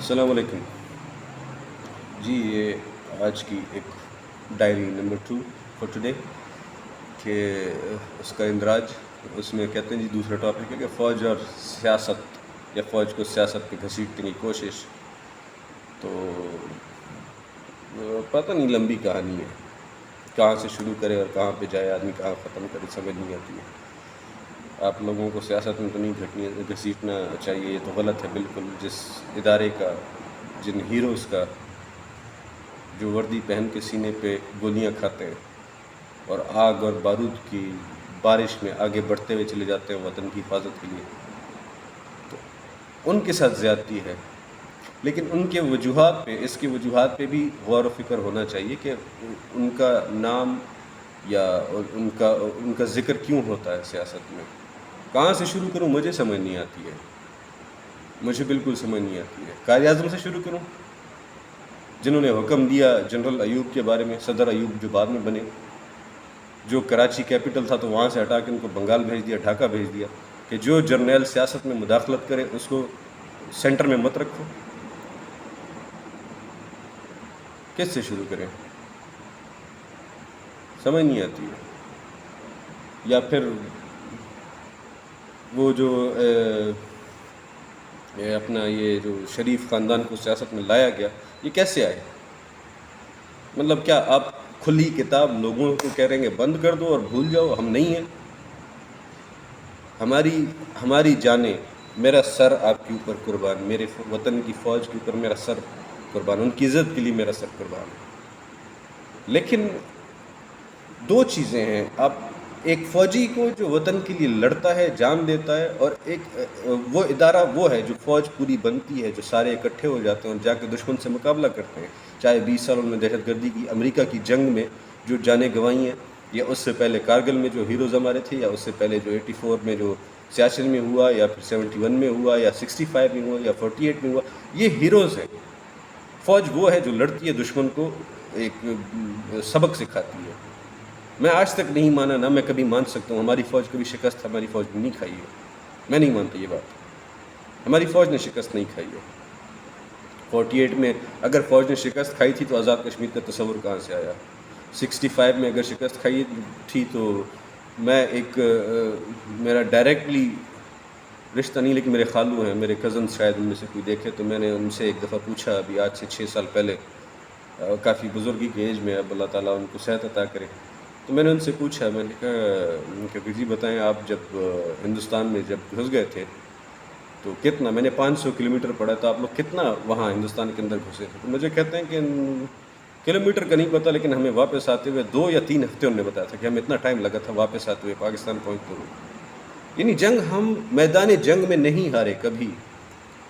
السلام علیکم جی، یہ آج کی ایک ڈائری نمبر 2 فار ٹوڈے کہ اس کا اندراج اس میں کہتے ہیں جی دوسرا ٹاپک ہے کہ فوج اور سیاست یا فوج کو سیاست پہ گھسیٹنے کی کوشش. تو پتہ نہیں، لمبی کہانی ہے، کہاں سے شروع کرے اور کہاں پہ جائے آدمی، کہاں ختم کرے سمجھ نہیں آتی ہے. آپ لوگوں کو سیاست میں تو نہیں گھسیٹنا چاہیے، یہ تو غلط ہے بالکل. جس ادارے کا، جن ہیروز کا جو وردی پہن کے سینے پہ گولیاں کھاتے ہیں اور آگ اور بارود کی بارش میں آگے بڑھتے ہوئے چلے جاتے ہیں وطن کی حفاظت کے لیے، تو ان کے ساتھ زیادتی ہے. لیکن ان کے وجوہات پہ، اس کی وجوہات پہ بھی غور و فکر ہونا چاہیے کہ ان کا نام یا ان کا ذکر کیوں ہوتا ہے سیاست میں. کہاں سے شروع کروں مجھے سمجھ نہیں آتی ہے، مجھے بالکل سمجھ نہیں آتی ہے. قائد اعظم سے شروع کروں، جنہوں نے حکم دیا جنرل ایوب کے بارے میں، صدر ایوب جو بعد میں بنے، جو کراچی کیپٹل تھا تو وہاں سے ہٹا کے ان کو بنگال بھیج دیا، ڈھاکہ بھیج دیا کہ جو جرنیل سیاست میں مداخلت کرے اس کو سینٹر میں مت رکھو. کس سے شروع کریں سمجھ نہیں آتی ہے. یا پھر وہ جو اپنا یہ جو شریف خاندان کو سیاست میں لایا گیا، یہ کیسے آئے؟ مطلب کیا آپ کھلی کتاب لوگوں کو کہہ رہے ہیں بند کر دو اور بھول جاؤ ہم نہیں ہیں؟ ہماری جانیں، میرا سر آپ کے اوپر قربان، میرے وطن کی فوج کے اوپر میرا سر قربان، ان کی عزت کے لیے میرا سر قربان. لیکن دو چیزیں ہیں، آپ ایک فوجی کو جو وطن کے لیے لڑتا ہے، جان دیتا ہے، اور ایک وہ ادارہ وہ ہے جو فوج پوری بنتی ہے، جو سارے اکٹھے ہو جاتے ہیں اور جا کے دشمن سے مقابلہ کرتے ہیں. چاہے 20 سالوں میں دہشت گردی کی امریکہ کی جنگ میں جو جانیں گنوائی ہیں، یا اس سے پہلے کارگل میں جو ہیروز ہمارے تھے، یا اس سے پہلے جو 84 میں جو سیاچن میں ہوا، یا پھر 71 میں ہوا، یا 65 میں ہوا، یا 48 میں ہوا، یہ ہیروز ہیں. فوج وہ ہے جو لڑتی ہے دشمن کو، ایک سبق سکھاتی ہے. میں آج تک نہیں مانا، نہ میں کبھی مان سکتا ہوں ہماری فوج کبھی شکست ہماری فوج نے نہیں کھائی ہے. میں نہیں مانتا یہ بات، ہماری فوج نے شکست نہیں کھائی ہے. 48 میں اگر فوج نے شکست کھائی تھی تو آزاد کشمیر کا تصور کہاں سے آیا؟ 65 میں اگر شکست کھائی تھی تو میں میرا ڈائریکٹلی رشتہ نہیں، لیکن میرے خالو ہیں، میرے کزنس شاید ان میں سے کوئی دیکھے، تو میں نے ان سے ایک دفعہ پوچھا، ابھی آج سے 6 سال پہلے، کافی بزرگی کے ایج میں، اب اللہ تعالیٰ ان کو صحت عطا کرے، تو میں نے ان سے پوچھا، میں نے کہا کہ جی بتائیں، آپ جب ہندوستان میں جب گھس گئے تھے تو کتنا، میں نے 500 کلومیٹر پڑا، تو آپ لوگ کتنا وہاں ہندوستان کے اندر گھسے تھے؟ تو مجھے کہتے ہیں کہ کلومیٹر کا نہیں پتہ، لیکن ہمیں واپس آتے ہوئے 2 یا 3 ہفتے انہوں نے بتایا تھا کہ ہمیں اتنا ٹائم لگا تھا واپس آتے ہوئے پاکستان پہنچتے ہوئے. یعنی جنگ، ہم میدان جنگ میں نہیں ہارے کبھی.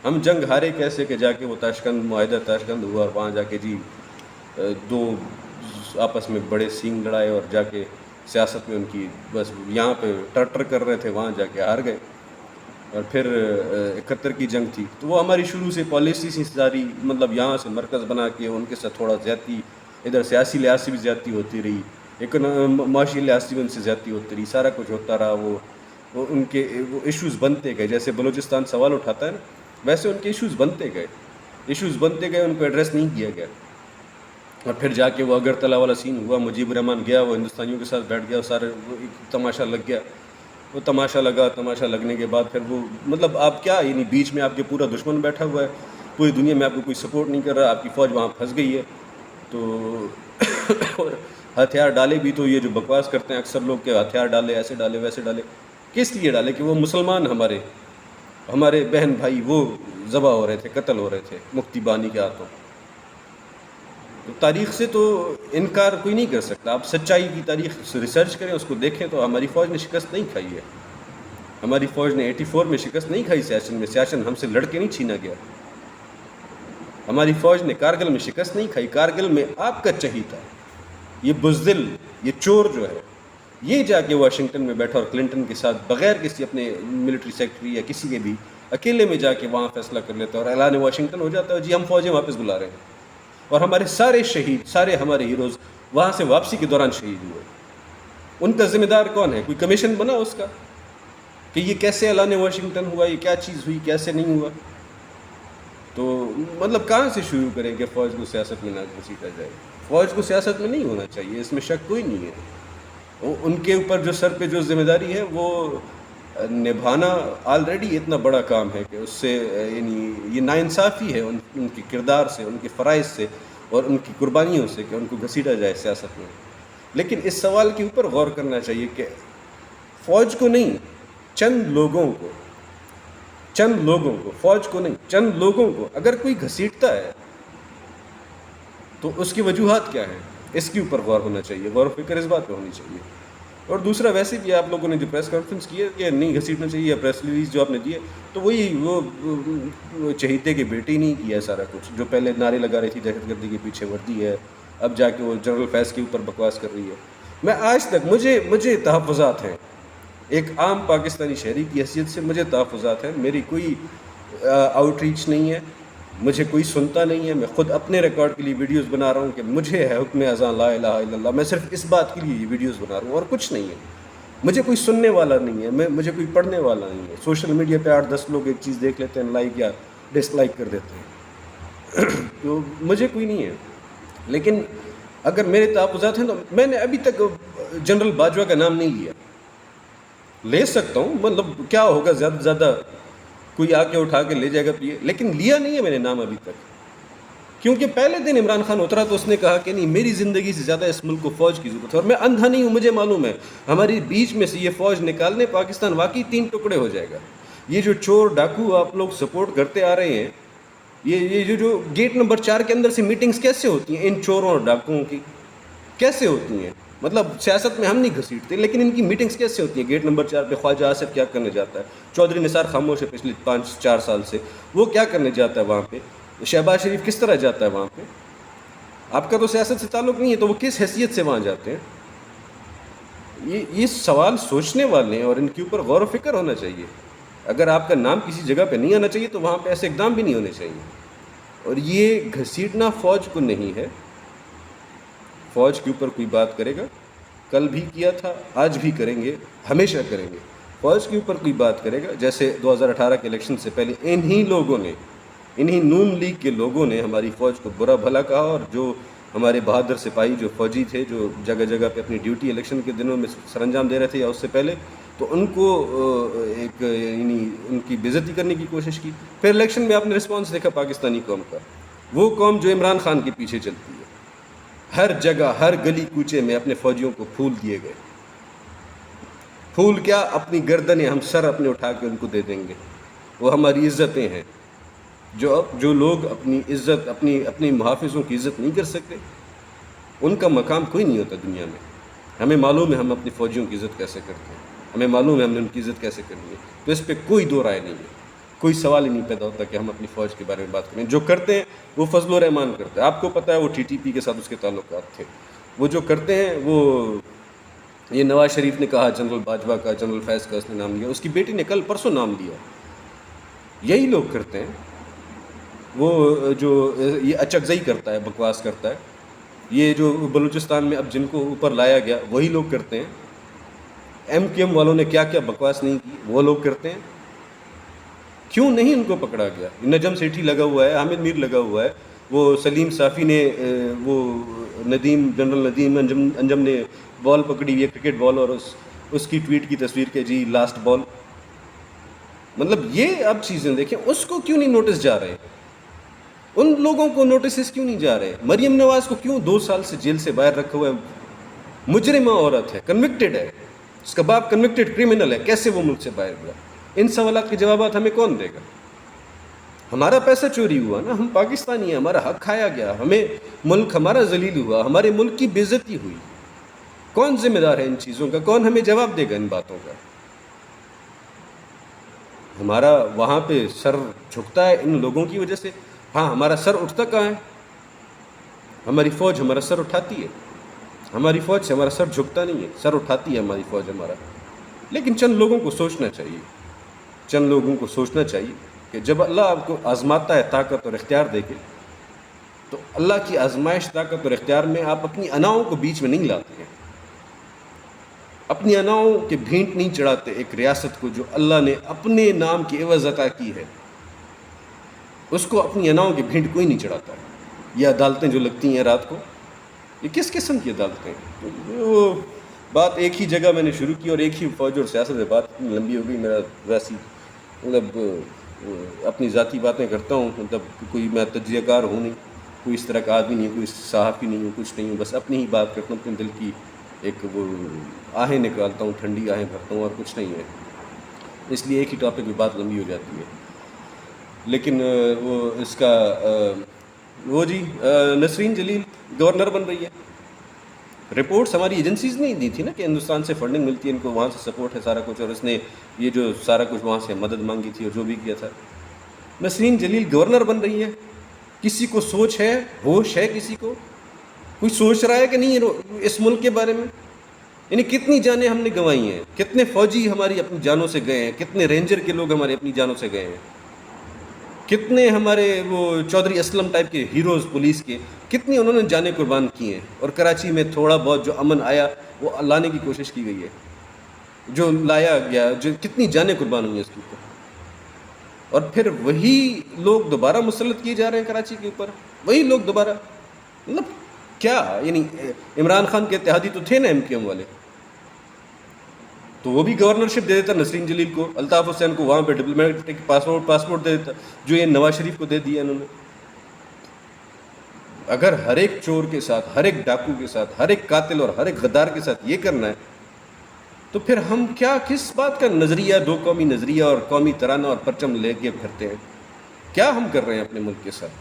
ہم جنگ ہارے کیسے کہ جا کے وہ تاشقند معاہدہ تاشقند ہوا، وہاں جا کے جی دو آپس میں بڑے سینگ لڑائے اور جا کے سیاست میں ان کی بس یہاں پہ ٹر کر رہے تھے، وہاں جا کے ہار گئے. اور پھر 71 کی جنگ تھی، تو وہ ہماری شروع سے پالیسی سی ساری، مطلب یہاں سے مرکز بنا کے ان کے ساتھ تھوڑا زیادتی، ادھر سیاسی لحاظ سے بھی زیادتی ہوتی رہی، ایک معاشی لحاظ سے بھی ان سے زیادتی ہوتی رہی، سارا کچھ ہوتا رہا. وہ ان کے وہ ایشوز بنتے گئے، جیسے بلوچستان سوال اٹھاتا ہے نا، ویسے ان کے ایشوز بنتے گئے، ان کو ایڈریس نہیں کیا گیا. اور پھر جا کے وہ اگرتلہ والا سین ہوا، مجیب الرحمان گیا، وہ ہندوستانیوں کے ساتھ بیٹھ گیا، سارے وہ ایک تماشا لگ گیا. وہ تماشا لگنے کے بعد پھر وہ، مطلب آپ کیا، یعنی بیچ میں آپ کے پورا دشمن بیٹھا ہوا ہے، پوری دنیا میں آپ کو کوئی سپورٹ نہیں کر رہا، آپ کی فوج وہاں پھنس گئی ہے. تو ہتھیار ڈالے بھی تو یہ جو بکواس کرتے ہیں اکثر لوگ کہ ہتھیار ڈالے، ایسے ڈالے ویسے ڈالے، کس لیے ڈالے؟ کہ وہ مسلمان ہمارے بہن بھائی وہ ذبح ہو رہے تھے، قتل ہو رہے تھے مفتی بانی کے ہاتھوں. تو تاریخ سے تو انکار کوئی نہیں کر سکتا، آپ سچائی کی تاریخ سے ریسرچ کریں، اس کو دیکھیں، تو ہماری فوج نے شکست نہیں کھائی ہے. ہماری فوج نے 84 میں شکست نہیں کھائی، سیاچن ہم سے لڑ کے نہیں چھینا گیا. ہماری فوج نے کارگل میں شکست نہیں کھائی، کارگل میں آپ کا چہیتا، یہ بزدل، یہ چور جو ہے، یہ جا کے واشنگٹن میں بیٹھا اور کلنٹن کے ساتھ بغیر کسی اپنے ملٹری سیکرٹری یا کسی کے بھی، اکیلے میں جا کے وہاں فیصلہ کر لیتا اور اعلان واشنگٹن ہو جاتا ہے، جی ہم فوجیں واپس بلا رہے ہیں. اور ہمارے سارے شہید، سارے ہمارے ہیروز وہاں سے واپسی کے دوران شہید ہوئے. ان کا ذمہ دار کون ہے؟ کوئی کمیشن بنا اس کا کہ یہ کیسے اعلان واشنگٹن ہوا، یہ کیا چیز ہوئی، کیسے نہیں ہوا؟ تو مطلب کہاں سے شروع کریں کہ فوج کو سیاست میں نہ گھسیٹا جائے؟ فوج کو سیاست میں نہیں ہونا چاہیے، اس میں شک کوئی نہیں ہے. ان کے اوپر جو سر پہ جو ذمہ داری ہے وہ نبھانا آلریڈی اتنا بڑا کام ہے کہ اس سے یعنی یہ ناانصافی ہے ان کے کردار سے، ان کے فرائض سے اور ان کی قربانیوں سے کہ ان کو گھسیٹا جائے سیاست میں. لیکن اس سوال کے اوپر غور کرنا چاہیے کہ فوج کو نہیں، چند لوگوں کو، فوج کو نہیں، چند لوگوں کو اگر کوئی گھسیٹتا ہے تو اس کی وجوہات کیا ہیں، اس کے اوپر غور ہونا چاہیے، غور و فکر اس بات پہ ہونی چاہیے. اور دوسرا ویسے بھی آپ لوگوں نے جو پریس کانفرنس کی ہے کہ نہیں گھسیٹنا چاہیے، یا پریس ریلیز جو آپ نے دی ہے، تو وہی وہ چہیتے کی بیٹی نہیں کیا ہے سارا کچھ، جو پہلے نعرے لگا رہی تھی دہشت گردی کے پیچھے وردی ہے، اب جا کے وہ جنرل فیض کے اوپر بکواس کر رہی ہے. میں آج تک مجھے تحفظات ہیں، ایک عام پاکستانی شہری کی حیثیت سے مجھے تحفظات ہیں. میری کوئی آؤٹ ریچ نہیں ہے، مجھے کوئی سنتا نہیں ہے. میں خود اپنے ریکارڈ کے لیے ویڈیوز بنا رہا ہوں کہ مجھے ہے حکم اذاں لا الہ الا اللہ. میں صرف اس بات کے لیے یہ ویڈیوز بنا رہا ہوں اور کچھ نہیں ہے. مجھے کوئی سننے والا نہیں ہے، مجھے کوئی پڑھنے والا نہیں ہے. سوشل میڈیا پہ 8-10 لوگ ایک چیز دیکھ لیتے ہیں، لائک یا ڈس لائک کر دیتے ہیں. تو مجھے کوئی نہیں ہے. لیکن اگر میرے تحفظات ہیں تو میں نے ابھی تک جنرل باجوہ کا نام نہیں لیا. لے سکتا ہوں، مطلب کیا ہوگا، زیادہ سے زیادہ کوئی آ کے اٹھا کے لے جائے گا تو یہ، لیکن لیا نہیں ہے میں نے نام ابھی تک. کیونکہ پہلے دن عمران خان اترا تو اس نے کہا کہ نہیں، میری زندگی سے زیادہ اس ملک کو فوج کی ضرورت ہے. اور میں اندھا نہیں ہوں، مجھے معلوم ہے ہماری بیچ میں سے یہ فوج نکالنے پاکستان واقعی 3 ٹکڑے ہو جائے گا. یہ جو چور ڈاکو آپ لوگ سپورٹ کرتے آ رہے ہیں، یہ جو گیٹ نمبر 4 کے اندر سے میٹنگز کیسے ہوتی ہیں ان چوروں اور ڈاکوؤں کی، کیسے ہوتی ہیں؟ مطلب سیاست میں ہم نہیں گھسیٹتے، لیکن ان کی میٹنگز کیسے ہوتی ہیں؟ گیٹ نمبر 4 پہ خواجہ آصف کیا کرنے جاتا ہے؟ چودھری نثار خاموش ہے پچھلے 5-4 سال سے، وہ کیا کرنے جاتا ہے وہاں پہ؟ شہباز شریف کس طرح جاتا ہے وہاں پہ؟ آپ کا تو سیاست سے تعلق نہیں ہے، تو وہ کس حیثیت سے وہاں جاتے ہیں؟ یہ سوال سوچنے والے ہیں اور ان کے اوپر غور و فکر ہونا چاہیے. اگر آپ کا نام کسی جگہ پہ نہیں آنا چاہیے تو وہاں پہ ایسے اقدام بھی نہیں ہونے چاہیے. اور یہ گھسیٹنا فوج کو نہیں ہے. فوج کے اوپر کوئی بات کرے گا، کل بھی کیا تھا، آج بھی کریں گے، ہمیشہ کریں گے. فوج کے اوپر کوئی بات کرے گا، جیسے 2018 کے الیکشن سے پہلے انہی نون لیگ کے لوگوں نے ہماری فوج کو برا بھلا کہا، اور جو ہمارے بہادر سپاہی جو فوجی تھے، جو جگہ جگہ پہ اپنی ڈیوٹی الیکشن کے دنوں میں سر انجام دے رہے تھے یا اس سے پہلے، تو ان کو ایک یعنی ان کی بے عزتی کرنے کی کوشش کی. پھر الیکشن میں آپ نے رسپانس دیکھا پاکستانی قوم کا، وہ قوم جو عمران خان کے پیچھے چلتی ہے. ہر جگہ، ہر گلی کوچے میں اپنے فوجیوں کو پھول دیے گئے. پھول کیا، اپنی گردنیں ہم سر اپنے اٹھا کے ان کو دے دیں گے. وہ ہماری عزتیں ہیں. جو لوگ اپنی عزت، اپنی محافظوں کی عزت نہیں کر سکتے، ان کا مقام کوئی نہیں ہوتا دنیا میں. ہمیں معلوم ہے ہم اپنی فوجیوں کی عزت کیسے کرتے ہیں، ہمیں معلوم ہے ہم نے ان کی عزت کیسے کرنی ہے. تو اس پہ کوئی دو رائے نہیں ہے، کوئی سوال ہی نہیں پیدا ہوتا کہ ہم اپنی فوج کے بارے میں بات کریں. جو کرتے ہیں وہ فضل و رحمان کرتے ہیں. آپ کو پتہ ہے وہ ٹی ٹی پی کے ساتھ اس کے تعلقات تھے. وہ جو کرتے ہیں وہ، یہ نواز شریف نے کہا جنرل باجوہ کا، جنرل فیض کا اس نے نام لیا، اس کی بیٹی نے کل پرسوں نام لیا. یہی لوگ کرتے ہیں. وہ جو یہ اچکزئی کرتا ہے، بکواس کرتا ہے، یہ جو بلوچستان میں اب جن کو اوپر لایا گیا وہی لوگ کرتے ہیں. ایم کیو ایم والوں نے کیا کیا بکواس نہیں کی، وہ لوگ کرتے ہیں. کیوں نہیں ان کو پکڑا گیا؟ نجم سیٹھی لگا ہوا ہے، حامد میر لگا ہوا ہے، وہ سلیم صافی نے وہ جنرل ندیم انجم نے بال پکڑی ہوئی ہے، کرکٹ بال، اور اس کی ٹویٹ کی تصویر کہ جی لاسٹ بال. مطلب یہ اب چیزیں دیکھیں، اس کو کیوں نہیں نوٹس جا رہے؟ ان لوگوں کو نوٹسز کیوں نہیں جا رہے؟ مریم نواز کو کیوں 2 سال سے جیل سے باہر رکھا ہوا ہے؟ مجرمہ عورت ہے، کنوکٹڈ ہے، اس کا باپ کنوکٹڈ کرمنل ہے، کیسے وہ ملک سے باہر ہوا؟ ان سوالات کے جوابات ہمیں کون دے گا؟ ہمارا پیسہ چوری ہوا نا، ہم پاکستانی ہیں، ہمارا حق کھایا گیا، ہمیں ملک ہمارا ذلیل ہوا، ہمارے ملک کی بے عزتی ہوئی. کون ذمہ دار ہے ان چیزوں کا؟ کون ہمیں جواب دے گا ان باتوں کا؟ ہمارا وہاں پہ سر جھکتا ہے ان لوگوں کی وجہ سے. ہاں، ہمارا سر اٹھتا کہاں ہے؟ ہماری فوج ہمارا سر اٹھاتی ہے. ہماری فوج سے ہمارا سر جھکتا نہیں ہے، سر اٹھاتی ہے ہماری فوج ہمارا. لیکن چند لوگوں کو سوچنا چاہیے کہ جب اللہ آپ کو آزماتا ہے طاقت اور اختیار دے کے، تو اللہ کی آزمائش طاقت اور اختیار میں آپ اپنی اناؤں کو بیچ میں نہیں لاتے ہیں، اپنی اناؤں کے بھینٹ نہیں چڑھاتے ایک ریاست کو جو اللہ نے اپنے نام کی عوض عطا کی ہے. اس کو اپنی اناؤں کی بھیڑ کوئی نہیں چڑھاتا. یہ عدالتیں جو لگتی ہیں رات کو، یہ کس قسم کی عدالتیں ہیں؟ وہ بات ایک ہی جگہ میں نے شروع کی اور ایک ہی فوج اور سیاست سے بات اتنی لمبی ہو گئی. میرا ویسی مطلب اپنی ذاتی باتیں کرتا ہوں، مطلب کوئی میں تجزیہ کار ہوں نہیں، کوئی اس طرح کا آدمی نہیں ہوں، کوئی صحافی نہیں ہوں، کچھ نہیں ہوں، بس اپنی ہی بات کرتا ہوں، اپنے دل کی ایک وہ آہیں نکالتا ہوں، ٹھنڈی آہیں بھرتا ہوں، اور کچھ نہیں ہے. اس لیے ایک ہی ٹاپک میں بات لمبی ہو جاتی ہے. لیکن وہ اس کا وہ جی نسرین جلیل گورنر بن رہی ہے. رپورٹس ہماری ایجنسیز نے دی تھی نا کہ ہندوستان سے فنڈنگ ملتی ہے، ان کو وہاں سے سپورٹ ہے سارا کچھ، اور اس نے یہ جو سارا کچھ وہاں سے مدد مانگی تھی اور جو بھی کیا تھا. نسرین جلیل گورنر بن رہی ہے. کسی کو سوچ ہے، ہوش ہے؟ کسی کو کوئی سوچ رہا ہے کہ نہیں اس ملک کے بارے میں؟ یعنی کتنی جانیں ہم نے گنوائی ہیں، کتنے فوجی ہماری اپنی جانوں سے گئے ہیں، کتنے رینجر کے لوگ ہمارے اپنی جانوں سے گئے ہیں، کتنے ہمارے وہ چودھری اسلم ٹائپ کے ہیروز پولیس کے، کتنی انہوں نے جانیں قربان کی ہیں. اور کراچی میں تھوڑا بہت جو امن آیا وہ لانے کی کوشش کی گئی ہے، جو لایا گیا، جو کتنی جانیں قربان ہوئی ہیں اس کے اوپر. اور پھر وہی لوگ دوبارہ مسلط کیے جا رہے ہیں کراچی کے اوپر، وہی لوگ دوبارہ. مطلب کیا، یعنی عمران خان کے اتحادی تو تھے نا ایم کیو ایم والے، تو وہ بھی گورنرشپ دے دیتا نسرین جلیل کو، الطاف حسین کو وہاں پہ ڈپلومیٹک پاسپورٹ دے دیتا، جو یہ نواز شریف کو دے دیا انہوں نے. اگر ہر ایک چور کے ساتھ، ہر ایک ڈاکو کے ساتھ، ہر ایک قاتل اور ہر ایک غدار کے ساتھ یہ کرنا ہے، تو پھر ہم کیا، کس بات کا نظریہ، دو قومی نظریہ اور قومی ترانہ اور پرچم لے کے پھرتے ہیں؟ کیا ہم کر رہے ہیں اپنے ملک کے ساتھ؟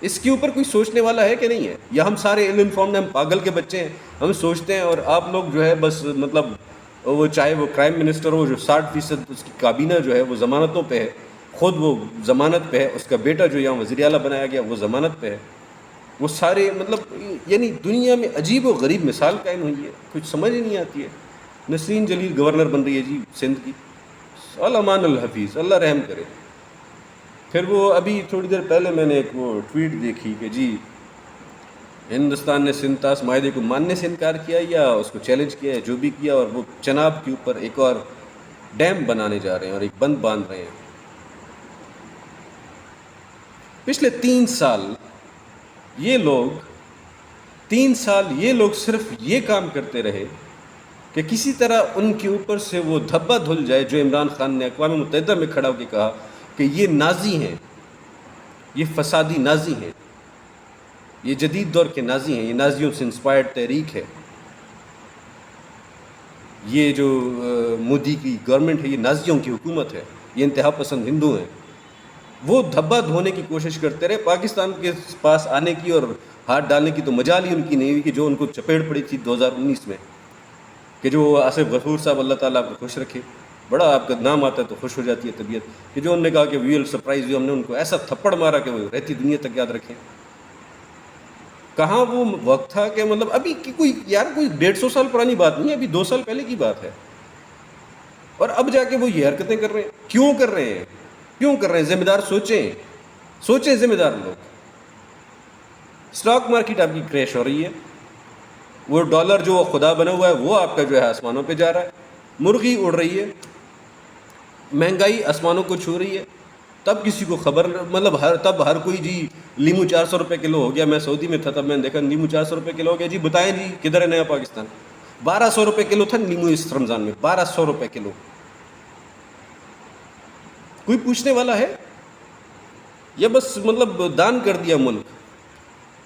اس کے اوپر کوئی سوچنے والا ہے کہ نہیں ہے؟ یا ہم سارے علم انفارمڈ ہیں، ہم پاگل کے بچے ہیں، ہم سوچتے ہیں، اور آپ لوگ جو ہے بس مطلب وہ چاہے وہ کرائم منسٹر ہو جو 60% اس کی کابینہ جو ہے وہ ضمانتوں پہ ہے، خود وہ ضمانت پہ ہے، اس کا بیٹا جو یہاں وزیر اعلیٰ بنایا گیا وہ ضمانت پہ ہے، وہ سارے مطلب یعنی دنیا میں عجیب و غریب مثال قائم ہوئی ہے، کچھ سمجھ ہی نہیں آتی ہے. نسرین جلیل گورنر بن رہی ہے جی سندھ کی. الامان الحفیظ، اللہ رحم کرے. پھر وہ ابھی تھوڑی دیر پہلے میں نے ایک وہ ٹویٹ دیکھی کہ جی ہندوستان نے سندھ طاس معاہدے کو ماننے سے انکار کیا یا اس کو چیلنج کیا ہے، جو بھی کیا، اور وہ چناب کے اوپر ایک اور ڈیم بنانے جا رہے ہیں اور ایک بند باندھ رہے ہیں. پچھلے 3 سال یہ لوگ صرف یہ کام کرتے رہے کہ کسی طرح ان کے اوپر سے وہ دھبا دھل جائے، جو عمران خان نے اقوام متحدہ میں کھڑا ہو کے کہا کہ یہ نازی ہیں، یہ فسادی نازی ہیں، یہ جدید دور کے نازی ہیں، یہ نازیوں سے انسپائرڈ تحریک ہے، یہ جو مودی کی گورنمنٹ ہے یہ نازیوں کی حکومت ہے، یہ انتہا پسند ہندو ہیں. وہ دھبا دھونے کی کوشش کرتے رہے. پاکستان کے پاس آنے کی اور ہاتھ ڈالنے کی تو مجال ہی ان کی نہیں ہوئی کہ جو ان کو چپیڑ پڑی تھی 2019 میں، کہ جو آصف غفور صاحب، اللہ تعالیٰ آپ کو خوش رکھے، بڑا آپ کا نام آتا ہے تو خوش ہو جاتی ہے طبیعت، کہ جو انہوں نے کہا کہ وی ول سرپرائز یو، ہم نے ان کو ایسا تھپڑ مارا کہ وہ رہتی دنیا تک یاد رکھیں. کہاں وہ وقت تھا کہ مطلب ابھی کوئی 150 سال پرانی بات نہیں ہے، ابھی 2 سال پہلے کی بات ہے، اور اب جا کے وہ یہ حرکتیں کر رہے ہیں. کیوں کر رہے ہیں؟ کیوں کر رہے ہیں؟ ذمہ دار سوچیں ذمہ دار لوگ. اسٹاک مارکیٹ آپ کی کریش ہو رہی ہے، وہ ڈالر جو خدا بنا ہوا ہے وہ آپ کا جو ہے آسمانوں پہ جا رہا ہے، مرغی اڑ رہی ہے، مہنگائی آسمانوں کو چھو رہی ہے. تب کسی کو خبر مطلب تب ہر کوئی جی لیمو 400 روپے کلو ہو گیا. میں سعودی میں تھا تب میں نے دیکھا لیمو 400 روپے کلو ہو گیا. جی بتائیں جی کدھر ہے نیا پاکستان؟ 1200 روپے کلو تھا لیمو اس رمضان میں، 1200 روپے کلو. کوئی پوچھنے والا ہے؟ یا بس مطلب دان کر دیا، ملک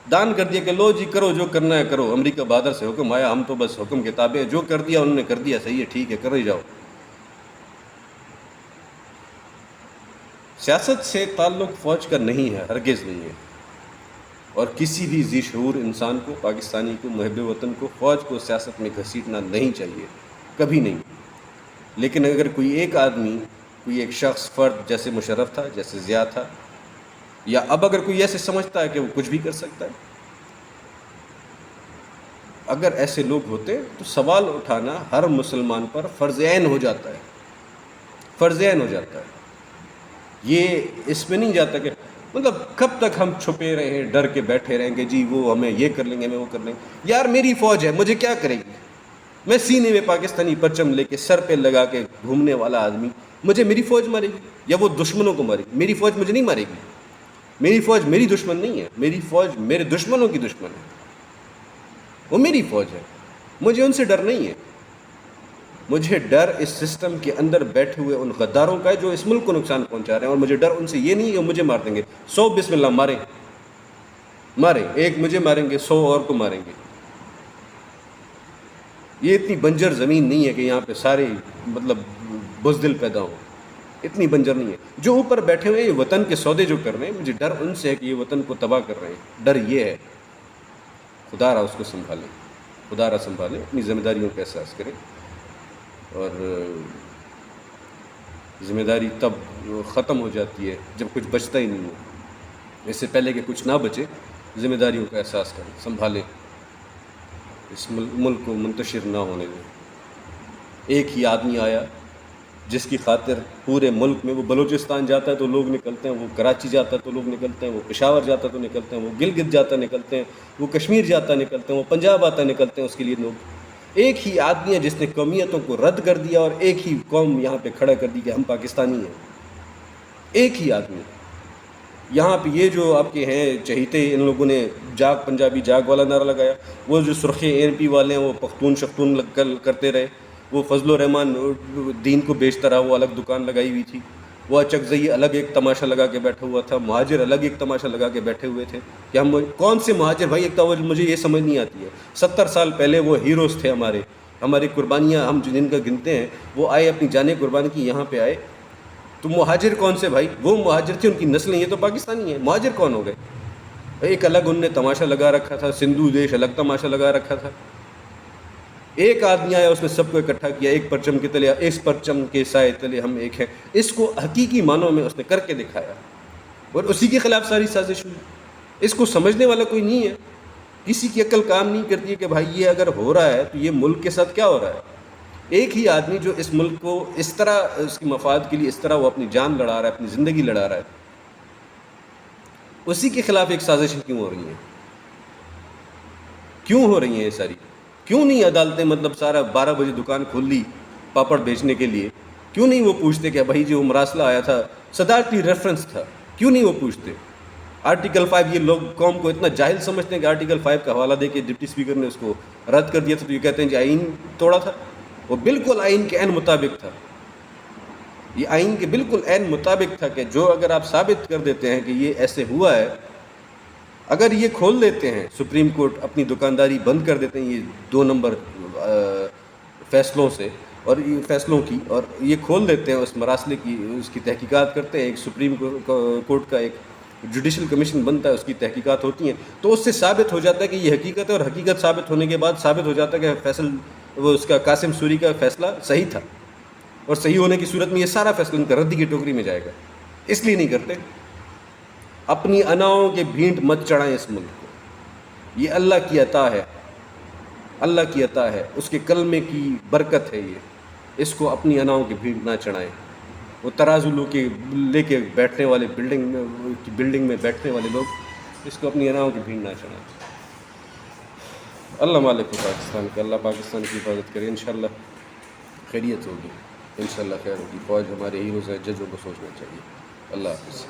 دان کر دیا کہ لو جی کرو جو کرنا ہے کرو، امریکہ بہادر سے حکم آیا، ہم تو بس حکم کے تابع ہیں، جو کر دیا انہوں نے کر دیا، صحیح ہے، ٹھیک ہے، کر ہی جاؤ. سیاست سے تعلق فوج کا نہیں ہے، ہرگز نہیں ہے. اور کسی بھی ذی شعور انسان کو، پاکستانی کو، محب وطن کو، فوج کو سیاست میں گھسیٹنا نہیں چاہیے، کبھی نہیں. لیکن اگر کوئی ایک آدمی، کوئی ایک شخص، فرد، جیسے مشرف تھا، جیسے ضیاء تھا، یا اب اگر کوئی ایسے سمجھتا ہے کہ وہ کچھ بھی کر سکتا ہے، اگر ایسے لوگ ہوتے تو سوال اٹھانا ہر مسلمان پر فرض عین ہو جاتا ہے، فرض عین ہو جاتا ہے. یہ اس میں نہیں جاتا کہ مطلب کب تک ہم چھپے رہے ہیں، ڈر کے بیٹھے رہیں گے جی وہ ہمیں یہ کر لیں گے، ہمیں وہ کر لیں گے. یار میری فوج ہے، مجھے کیا کرے گی؟ میں سینے میں پاکستانی پرچم لے کے سر پہ لگا کے گھومنے والا آدمی، میری فوج مارے گی یا وہ دشمنوں کو مارے گی؟ میری فوج مجھے نہیں مارے گی. میری فوج میری دشمن نہیں ہے، میری فوج میرے دشمنوں کی دشمن ہے، وہ میری فوج ہے، مجھے ان سے ڈر نہیں ہے، مجھے ڈر اس سسٹم کے اندر بیٹھے ہوئے ان غداروں کا ہے جو اس ملک کو نقصان پہنچا رہے ہیں، اور مجھے ڈر ان سے یہ نہیں ہے کہ مجھے مار دیں گے، 100 بسم اللہ ماریں، ایک مجھے ماریں گے 100 اور کو ماریں گے۔ یہ اتنی بنجر زمین نہیں ہے کہ یہاں پہ سارے مطلب بزدل پیدا ہوں، اتنی بنجر نہیں ہے۔ جو اوپر بیٹھے ہوئے ہیں یہ وطن کے سودے جو کر رہے ہیں، مجھے ڈر ان سے ہے کہ یہ وطن کو تباہ کر رہے ہیں، ڈر یہ ہے۔ خدا را اس کو سنبھالیں، خدا را سنبھالیں، اپنی ذمہ داریوں کا احساس کریں، اور ذمہ داری تب ختم ہو جاتی ہے جب کچھ بچتا ہی نہیں ہے۔ اس سے پہلے کہ کچھ نہ بچے، ذمہ داریوں کا احساس کریں، سنبھالیں، اس ملک کو منتشر نہ ہونے دیں۔ ایک ہی آدمی آیا جس کی خاطر پورے ملک میں، وہ بلوچستان جاتا ہے تو لوگ نکلتے ہیں، وہ کراچی جاتا ہے تو لوگ نکلتے ہیں، وہ پشاور جاتا ہے تو نکلتے ہیں، وہ گلگت جاتا نکلتے ہیں، وہ کشمیر جاتا نکلتے ہیں، وہ پنجاب آتا نکلتے ہیں، اس کے لیے لوگ۔ ایک ہی آدمی ہے جس نے قومیتوں کو رد کر دیا اور ایک ہی قوم یہاں پہ کھڑا کر دی کہ ہم پاکستانی ہیں، ایک ہی آدمی۔ یہاں پہ یہ جو آپ کے ہیں چہیتے، ان لوگوں نے جاگ پنجابی جاگ والا نعرہ لگایا، وہ جو سرخے اے والے ہیں وہ پختون شختون کرتے رہے، وہ فضل الرحمان دین کو بیچتا رہا، وہ الگ دکان لگائی ہوئی تھی، وہ اچکزئی الگ ایک تماشا لگا کے بیٹھا ہوا تھا، مہاجر الگ ایک تماشا لگا کے بیٹھے ہوئے تھے کہ ہم کون سے مہاجر بھائی، ایک تو مجھے یہ سمجھ نہیں آتی ہے، 70 سال پہلے وہ ہیروز تھے ہماری قربانیاں ہم جن کا گنتے ہیں، وہ آئے اپنی جانیں قربان کی، یہاں پہ آئے، تو مہاجر کون سے بھائی؟ وہ مہاجر تھے، ان کی نسلیں، یہ تو پاکستانی ہیں، مہاجر کون ہو گئے؟ ایک الگ ان نے تماشا لگا رکھا تھا، سندھو دیش الگ تماشا لگا رکھا تھا۔ ایک آدمی آیا، اس نے سب کو اکٹھا کیا ایک پرچم کے تلے، اس پرچم کے سائے تلے ہم ایک ہیں، اس کو حقیقی معنوں میں اس نے کر کے دکھایا، اور اسی کے خلاف ساری سازش ہوئی۔ اس کو سمجھنے والا کوئی نہیں ہے، کسی کی عقل کام نہیں کرتی ہے کہ بھائی یہ اگر ہو رہا ہے تو یہ ملک کے ساتھ کیا ہو رہا ہے۔ ایک ہی آدمی جو اس ملک کو اس طرح، اس کے مفاد کے لیے اس طرح وہ اپنی جان لڑا رہا ہے، اپنی زندگی لڑا رہا ہے، اسی کے خلاف ایک سازشیں کیوں ہو رہی ہیں؟ کیوں ہو رہی ہیں یہ ساری؟ کیوں نہیں عدالتیں مطلب سارا 12 بجے دکان کھول لی پاپڑ بیچنے کے لیے؟ کیوں نہیں وہ پوچھتے کہ بھائی جو مراسلہ آیا تھا صدارتی ریفرنس تھا، کیوں نہیں وہ پوچھتے؟ آرٹیکل 5، یہ لوگ قوم کو اتنا جاہل سمجھتے ہیں کہ آرٹیکل 5 کا حوالہ دے کے ڈپٹی اسپیکر نے اس کو رد کر دیا تھا، تو یہ کہتے ہیں کہ آئین توڑا تھا۔ وہ بالکل آئین کے عین مطابق تھا، یہ آئین کے بالکل عین مطابق تھا کہ جو اگر آپ ثابت کر دیتے ہیں کہ یہ ایسے ہوا ہے، اگر یہ کھول دیتے ہیں، سپریم کورٹ اپنی دکانداری بند کر دیتے ہیں یہ 2 نمبر فیصلوں سے اور یہ فیصلوں کی، اور یہ کھول دیتے ہیں اس مراسلے کی، اس کی تحقیقات کرتے ہیں، ایک سپریم کورٹ کا ایک جوڈیشل کمیشن بنتا ہے، اس کی تحقیقات ہوتی ہیں، تو اس سے ثابت ہو جاتا ہے کہ یہ حقیقت ہے، اور حقیقت ثابت ہونے کے بعد ثابت ہو جاتا ہے کہ وہ اس کا قاسم سوری کا فیصلہ صحیح تھا، اور صحیح ہونے کی صورت میں یہ سارا فیصلہ ان کا ردی کی ٹوکری میں جائے گا۔ اس لیے نہیں کرتے۔ اپنی اناؤں کے بھینٹ مت چڑھائیں اس ملک کو، یہ اللہ کی عطا ہے، اللہ کی عطا ہے، اس کے کلمے کی برکت ہے یہ، اس کو اپنی اناؤں کی بھینٹ نہ چڑھائیں۔ وہ ترازو لے کے بیٹھنے والے بلڈنگ میں بیٹھنے والے لوگ اس کو اپنی اناؤں کی بھینٹ نہ چڑھائیں۔ اللہ مالک پاکستان کا، اللہ پاکستان کی حفاظت کرے، انشاءاللہ خیریت ہوگی، انشاءاللہ خیر ہوگی۔ فوج ہمارے ہیروز ہیں، ججوں کو سوچنا چاہیے۔ اللہ حافظ۔